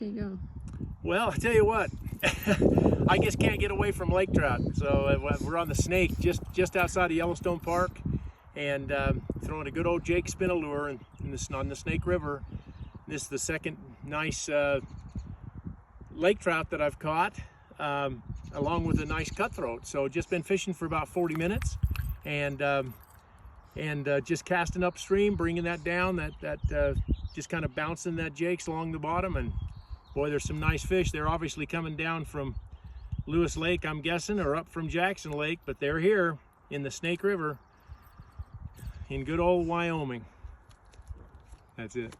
There you go. Well, I tell you what, I just can't get away from lake trout. So we're on the Snake, just outside of Yellowstone Park, and throwing a good old Jake spin lure on the Snake River. This is the second nice lake trout that I've caught, along with a nice cutthroat. So just been fishing for about 40 minutes, and just casting upstream, bringing that down, just kind of bouncing that Jakes along the bottom, and boy, there's some nice fish. They're obviously coming down from Lewis Lake, I'm guessing, or up from Jackson Lake, but they're here in the Snake River in good old Wyoming. That's it.